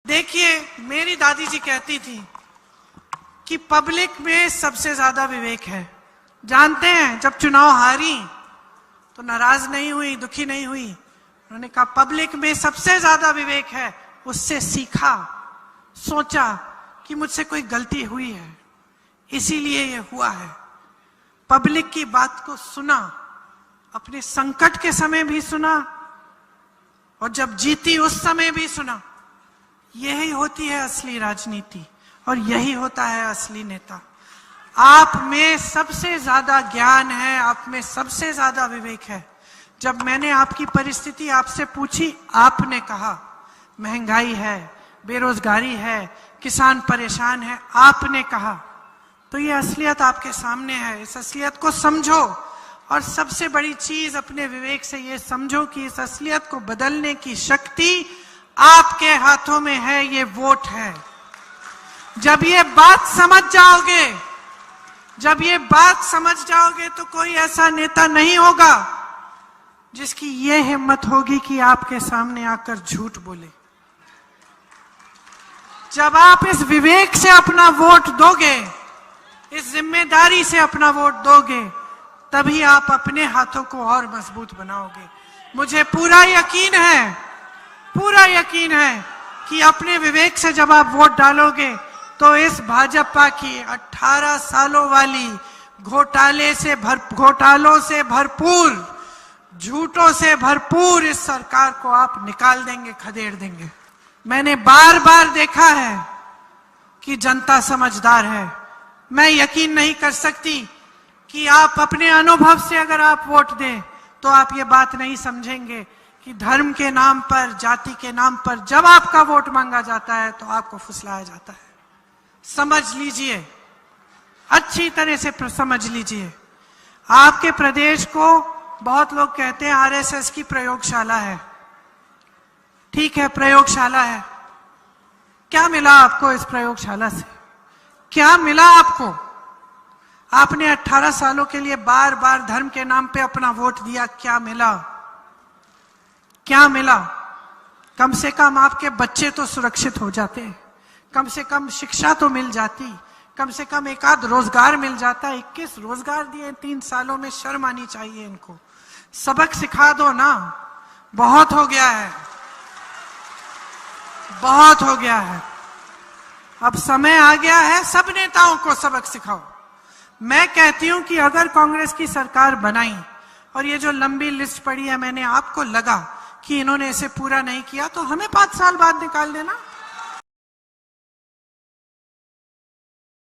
देखिए, मेरी दादी जी कहती थी कि पब्लिक में सबसे ज्यादा विवेक है। जानते हैं, जब चुनाव हारी तो नाराज नहीं हुई, दुखी नहीं हुई। उन्होंने कहा पब्लिक में सबसे ज्यादा विवेक है। उससे सीखा, सोचा कि मुझसे कोई गलती हुई है, इसीलिए ये हुआ है। पब्लिक की बात को सुना, अपने संकट के समय भी सुना और जब जीती उस समय भी सुना। यही होती है असली राजनीति और यही होता है असली नेता। आप में सबसे ज्यादा ज्ञान है, आप में सबसे ज्यादा विवेक है। जब मैंने आपकी परिस्थिति आपसे पूछी, आपने कहा महंगाई है, बेरोजगारी है, किसान परेशान है, आपने कहा। तो ये असलियत आपके सामने है। इस असलियत को समझो और सबसे बड़ी चीज अपने विवेक से ये समझो कि इस असलियत को बदलने की शक्ति आपके हाथों में है, ये वोट है। जब ये बात समझ जाओगे, जब ये बात समझ जाओगे तो कोई ऐसा नेता नहीं होगा जिसकी ये हिम्मत होगी कि आपके सामने आकर झूठ बोले। जब आप इस विवेक से अपना वोट दोगे, इस जिम्मेदारी से अपना वोट दोगे, तभी आप अपने हाथों को और मजबूत बनाओगे। मुझे पूरा यकीन है कि अपने विवेक से जब आप वोट डालोगे तो इस भाजपा की 18 सालों वाली घोटालों से भरपूर, झूठों से भरपूर इस सरकार को आप निकाल देंगे, खदेड़ देंगे। मैंने बार बार देखा है कि जनता समझदार है। मैं यकीन नहीं कर सकती कि आप अपने अनुभव से अगर आप वोट दें तो आप ये बात नहीं समझेंगे कि धर्म के नाम पर, जाति के नाम पर जब आपका वोट मांगा जाता है तो आपको फुसलाया जाता है। समझ लीजिए, अच्छी तरह से समझ लीजिए। आपके प्रदेश को बहुत लोग कहते हैं आरएसएस की प्रयोगशाला है। ठीक है, प्रयोगशाला है। क्या मिला आपको इस प्रयोगशाला से? क्या मिला आपको? आपने 18 सालों के लिए बार बार धर्म के नाम पे अपना वोट दिया। क्या मिला? क्या मिला? कम से कम आपके बच्चे तो सुरक्षित हो जाते, कम से कम शिक्षा तो मिल जाती, कम से कम एक आध रोजगार मिल जाता। 21 रोजगार दिए 3 सालों में, शर्म आनी चाहिए इनको। सबक सिखा दो ना, बहुत हो गया है, बहुत हो गया है। अब समय आ गया है सब नेताओं को सबक सिखाओ। मैं कहती हूं कि अगर कांग्रेस की सरकार बनाई और ये जो लंबी लिस्ट पड़ी है, मैंने आपको लगा कि इन्होंने इसे पूरा नहीं किया, तो हमें 5 साल बाद निकाल देना।